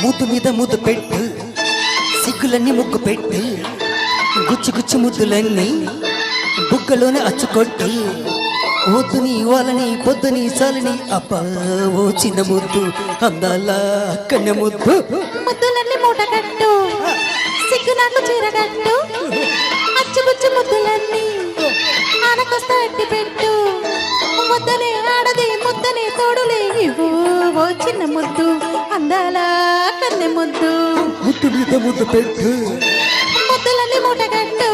ముద్దు మీద ముద్దు పెట్టు, సిగ్గులన్నీ ముగ్గు పెట్టు, గుచ్చి గుచ్చి ముద్దులన్నీ బుగ్గలోనే అచ్చుకొట్టు. వద్దుని వాళ్ళని పొద్దుని చాలని అబ్బా ఓ చిన్న ముద్దు అందాల కన్య ముద్దు. ముద్దులన్నీ మూట కట్టు, సిగ్గు నాకు చీరగట్టు, అచ్చుబుచ్చు ముద్దులన్నీ ఆనకొస్తా అట్టి పెట్టు. ముద్దనే ఆడది ముద్దనే తోడులే ఇవ్వు ఓ చిన్న ముద్దు అందాల కన్నె ముద్దు. ముద్దు మీద ముద్దు పెట్టు, ముద్దులన్నీ మూట కట్టు.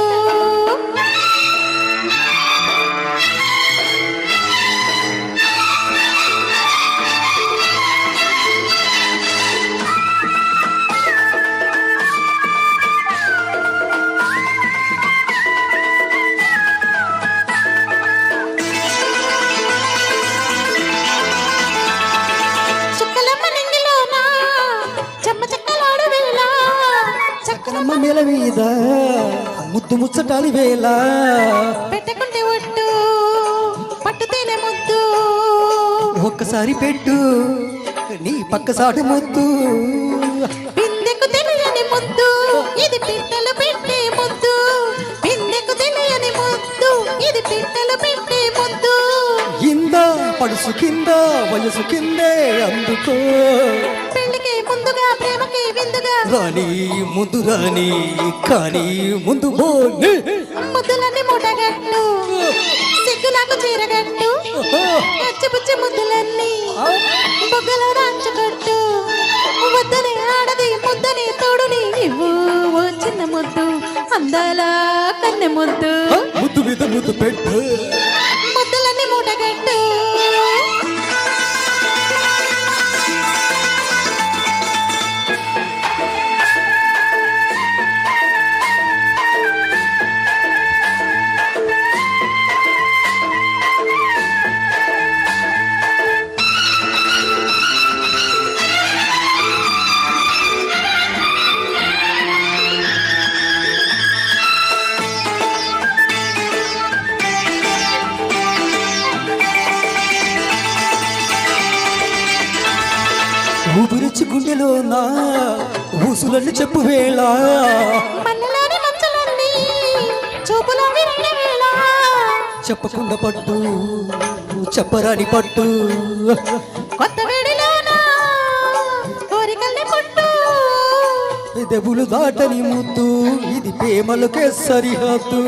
చక్కనమ్మ మేల మీద ముద్దు ముచ్చటాలి వేళ పెట్టకుంటే ఒట్టు పట్టుతేనే ముద్దు. ఒక్కసారి పెట్టు నీ పక్క సాటు ముద్దు. బిందెకు తెలియని ముద్దు ఇది పిట్టలు పెట్టే ముద్దు. బిందెకు తెలియని ముద్దు ఇది పిట్టలు పెట్టే ముద్దు. ఇంద పడుసు కింద వయసు కిందే అందుకో. పెళ్లికి ముందుగా ప్రేమకి విందుగా రాని ముందు రాని కానీ ముందు ముద్దులన్నీ మూటగట్టు, సిగ్గు నాకు చీరగట్టు, పచ్చిపుచ్చి ముద్దులన్నీ బొగ్గలో రాంచుకొట్టు. వద్దని ఆడది ముద్దని తోడుని ఇవ్వు ఓ చిన్న ముద్దు అందాల కన్నె ముద్దు. ముద్దు మీద ముద్దు పెట్టు, ముద్దులన్నీ మూటగట్టు. ఊపిరిచ్చి గుండెలో నా ఊసులన్నీ చెప్పు వేళ. మన్నెలోని మంచులన్నీ చూపులో విరిగిన వేళ. చెప్పకుండా పట్టు చెప్పరాని పట్టు. కొత్త వేడిలోన కోరికల్ని పుట్టు. పెదవులు దాటని ముద్దు ఇది ప్రేమలకే సరిహద్దు.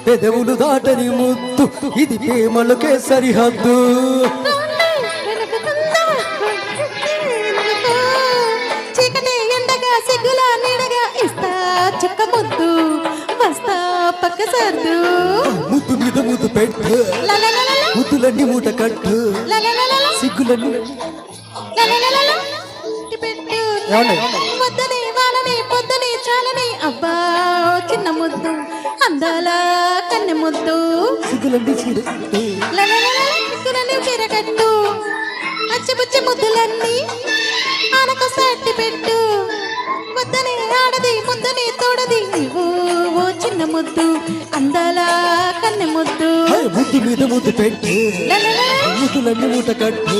పెదవులు దాటని ముద్దు ఇది ప్రేమలకే సరిహద్దు. చీకటి ఎండగా సిగ్గులా నీడగా ఇస్తా చుక్క ముద్దు వస్తా పక్క సర్దు. ముద్దు మీద ముద్దు పెట్టు, ముద్దులన్నీ మూట కట్టు, సిగ్గులన్నీ ముద్దని వాళ్ళని పొద్దుని చాలని అబ్బా చిన్న ముద్దు అందాల కన్నె ముద్దు. సిగ్గులన్నీ చీరకట్టు, సిగ్గులన్నీ చీరకట్టు, అచ్చిపుచ్చి ముద్దులన్నీ ఆనకొస్తా అట్టి పెట్టు. ముద్దని ఆడది ముద్దని తోడది ఇవ్వు ఓ చిన్న ముద్దు అందాల కన్నె ముద్దు. ముద్దు మీద ముద్దు పెట్టు, ముద్దులన్నీ మూట కట్టు.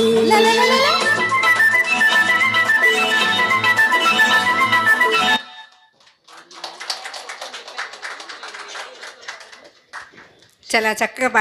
చాలా చక్కగా పాడి